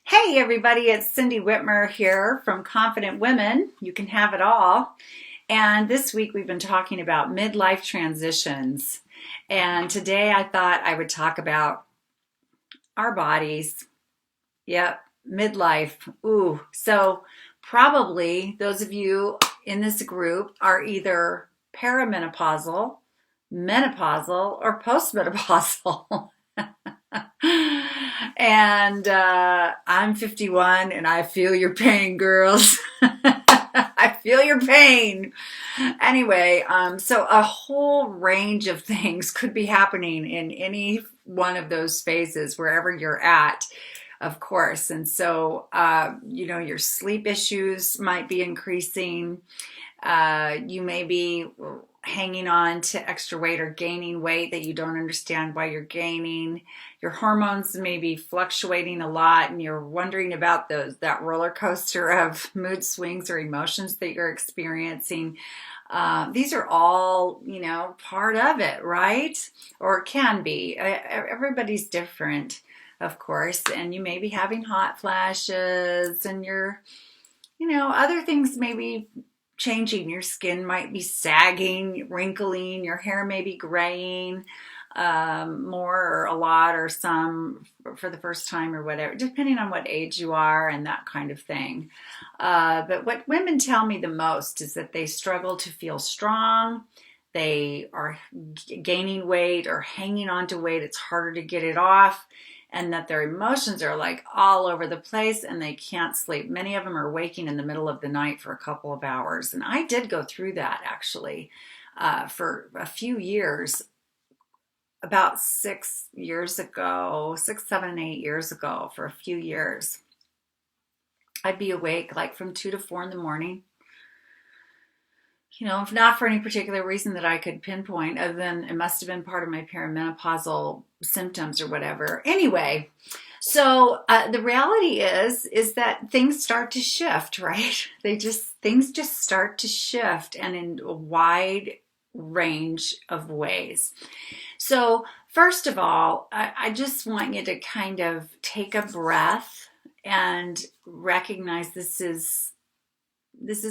Hey everybody, it's Cindy Whitmer here from Confident Women. You can have it all. And this week we've been talking about midlife transitions. And today I thought I would talk about our bodies. Yep, midlife. Ooh, so probably those of you in this group are either perimenopausal, menopausal, or postmenopausal. And I'm 51 and I feel your pain, girls. I feel your pain. Anyway, so a whole range of things could be happening in any one of those phases, wherever you're at, of course. And so, your sleep issues might be increasing. You may be hanging on to extra weight or gaining weight that you don't understand why you're gaining. Your hormones may be fluctuating a lot and you're wondering about that roller coaster of mood swings or emotions that you're experiencing. These are all, part of it, right? Or it can be. Everybody's different, of course, and you may be having hot flashes and other things may be changing. Your skin might be sagging, wrinkling, your hair may be graying more or a lot or some for the first time or whatever, depending on what age you are and that kind of thing. But what women tell me the most is that they struggle to feel strong. They are gaining weight or hanging on to weight. It's harder to get it off. And that their emotions are like all over the place and they can't sleep. Many of them are waking in the middle of the night for a couple of hours. And I did go through that actually for a few years, about 6 years ago, 6, 7, 8 years ago, for a few years. I'd be awake like from 2 to 4 in the morning. If not for any particular reason that I could pinpoint, other than it must have been part of my perimenopausal symptoms or whatever. Anyway, so the reality is that things start to shift, right? Things just start to shift, and in a wide range of ways. So first of all, I just want you to kind of take a breath and recognize this is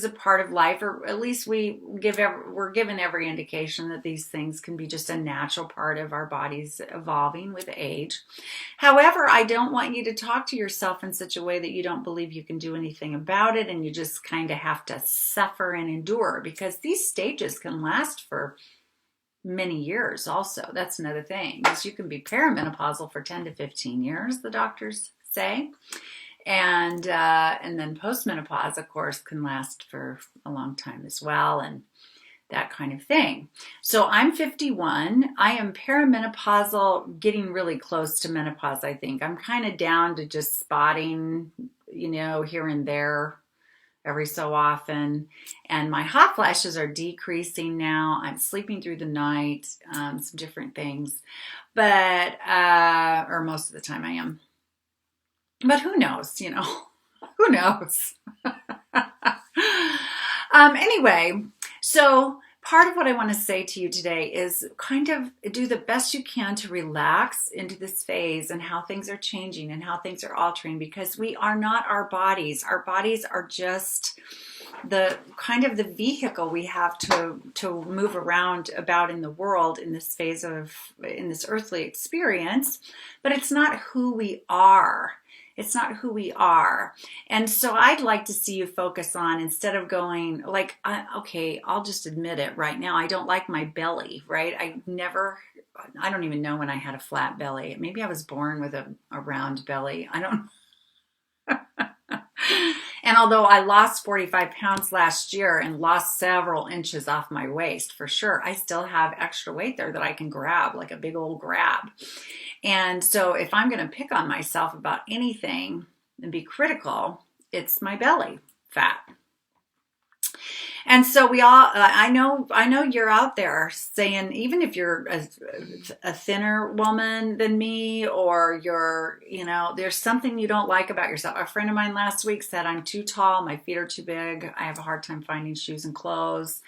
a part of life, or at least we're given every indication that these things can be just a natural part of our bodies evolving with age. However, I don't want you to talk to yourself in such a way that you don't believe you can do anything about it and you just kind of have to suffer and endure, because these stages can last for many years also. That's another thing, is you can be perimenopausal for 10 to 15 years, the doctors say. And then postmenopause, of course, can last for a long time as well, and that kind of thing. So I'm 51. I am perimenopausal, getting really close to menopause, I think. I'm kind of down to just spotting, here and there every so often. And my hot flashes are decreasing now. I'm sleeping through the night, some different things. But, or most of the time I am. But who knows, who knows? Anyway, so part of what I want to say to you today is kind of do the best you can to relax into this phase and how things are changing and how things are altering, because we are not our bodies. Our bodies are just the kind of the vehicle we have to move around about in the world in this phase in this earthly experience, but it's not who we are. It's not who we are. And so I'd like to see you focus on, instead of going like, okay, I'll just admit it right now. I don't like my belly, right? I don't even know when I had a flat belly. Maybe I was born with a round belly. I don't. And although I lost 45 pounds last year and lost several inches off my waist, for sure, I still have extra weight there that I can grab, like a big old grab. And so if I'm going to pick on myself about anything and be critical, it's my belly fat. And so we all, I know you're out there saying, even if you're a thinner woman than me, or you're, there's something you don't like about yourself. A friend of mine last week said, I'm too tall, my feet are too big, I have a hard time finding shoes and clothes.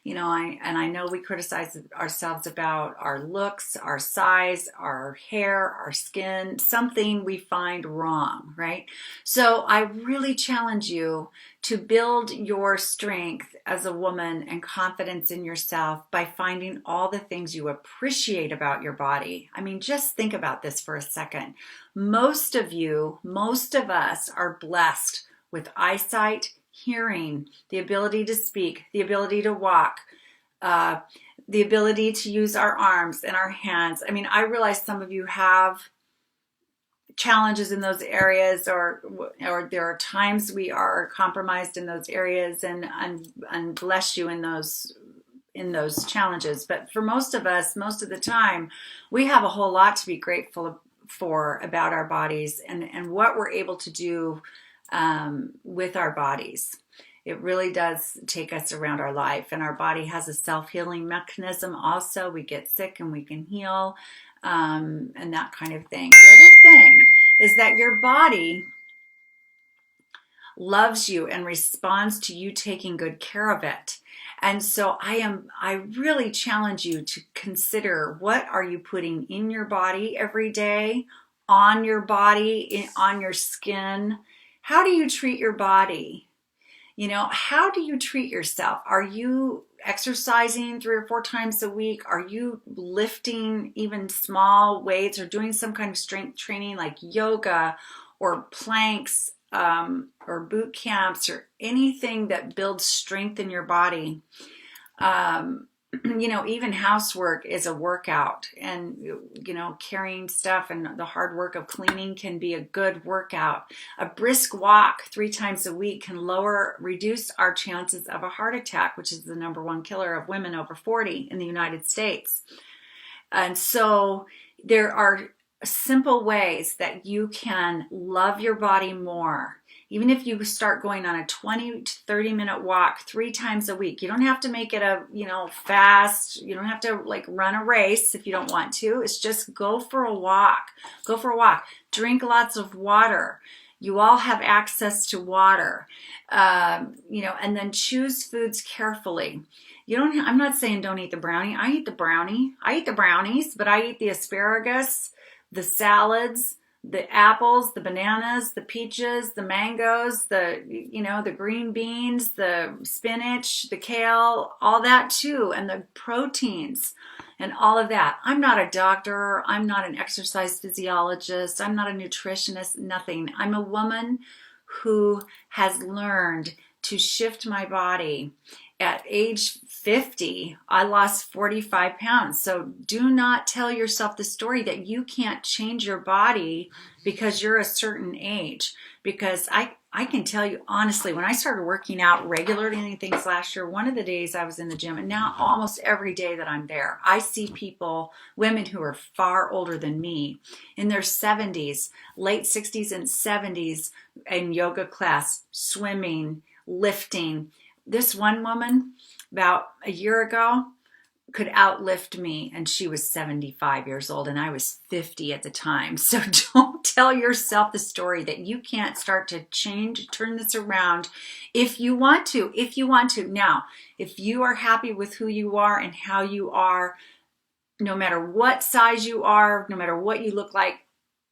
I know we criticize ourselves about our looks, our size, our hair, our skin, something we find wrong, right? So I really challenge you to build your strength as a woman and confidence in yourself by finding all the things you appreciate about your body. I mean, just think about this for a second. Most of us are blessed with eyesight, hearing, the ability to speak, the ability to walk, uh, the ability to use our arms and our hands. I mean, I realize some of you have challenges in those areas, or there are times we are compromised in those areas, and bless you in those challenges. But for most of us, most of the time, we have a whole lot to be grateful for about our bodies and what we're able to do with our bodies. It really does take us around our life, and our body has a self-healing mechanism also. We get sick and we can heal, and that kind of thing. The other thing is that your body loves you and responds to you taking good care of it. And so I really challenge you to consider, what are you putting in your body every day, on your body, on your skin? How do you treat your body? How do you treat yourself? Are you exercising 3 or 4 times a week? Are you lifting even small weights or doing some kind of strength training like yoga or planks, or boot camps, or anything that builds strength in your body? Even housework is a workout, and carrying stuff and the hard work of cleaning can be a good workout. A brisk walk 3 times a week can reduce our chances of a heart attack, which is the #1 killer of women over 40 in the United States. And so there are simple ways that you can love your body more. Even if you start going on a 20 to 30 minute walk 3 times a week, you don't have to make it a, fast. You don't have to run a race if you don't want to. It's just go for a walk. Go for a walk. Drink lots of water. You all have access to water, and then choose foods carefully. I'm not saying don't eat the brownie. I eat the brownie. I eat the brownies, but I eat the asparagus, the salads, the apples, the bananas, the peaches, the mangoes, the green beans, the spinach, the kale, all that too, and the proteins and all of that. I'm not a doctor. I'm not an exercise physiologist. I'm not a nutritionist, nothing. I'm a woman who has learned to shift my body. At age 50, I lost 45 pounds. So do not tell yourself the story that you can't change your body because you're a certain age. Because I can tell you honestly, when I started working out regularly and things last year, one of the days I was in the gym, and now almost every day that I'm there, I see women who are far older than me, in their 70s, late 60s and 70s, in yoga class, swimming, lifting. This one woman, about a year ago, could outlift me, and she was 75 years old, and I was 50 at the time. So don't tell yourself the story that you can't start to turn this around if you want to. Now, if you are happy with who you are and how you are, no matter what size you are, no matter what you look like,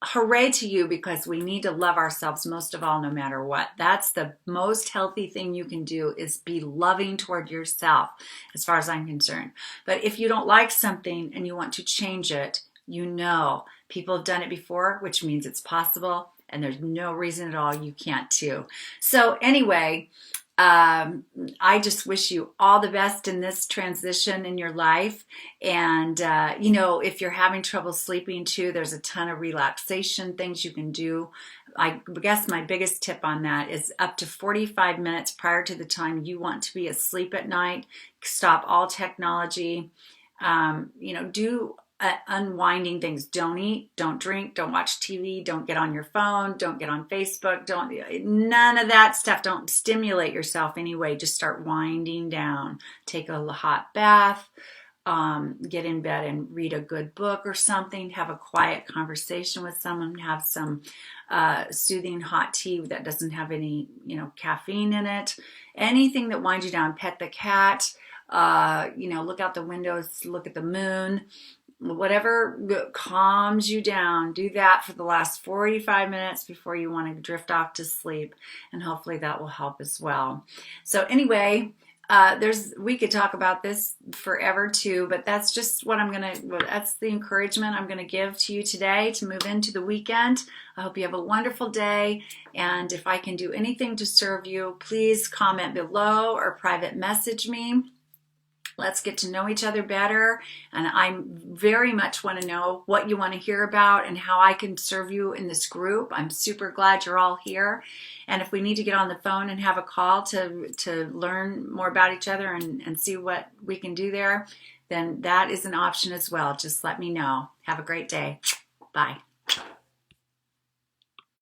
hooray to you, because we need to love ourselves most of all, no matter what. That's the most healthy thing you can do, is be loving toward yourself, as far as I'm concerned. But if you don't like something and you want to change it, people have done it before, which means it's possible, and there's no reason at all you can't too. So anyway, I just wish you all the best in this transition in your life. And, if you're having trouble sleeping too, there's a ton of relaxation things you can do. I guess my biggest tip on that is up to 45 minutes prior to the time you want to be asleep at night, stop all technology, do unwinding things. Don't eat, don't drink, don't watch TV, don't get on your phone, don't get on Facebook, none of that stuff. Don't stimulate yourself anyway. Just start winding down. Take a hot bath, get in bed and read a good book or something, have a quiet conversation with someone, have some soothing hot tea that doesn't have any, caffeine in it. Anything that winds you down. Pet the cat. look out the windows, look at the moon, whatever calms you down. Do that for the last 45 minutes before you want to drift off to sleep, and hopefully that will help as well. So anyway, we could talk about this forever too, but that's just that's the encouragement I'm gonna give to you today to move into the weekend. I hope you have a wonderful day, and if I can do anything to serve you, please comment below or private message me. Let's get to know each other better, and I very much want to know what you want to hear about and how I can serve you in this group. I'm super glad you're all here, and if we need to get on the phone and have a call to learn more about each other and see what we can do there, then that is an option as well. Just let me know. Have a great day. Bye.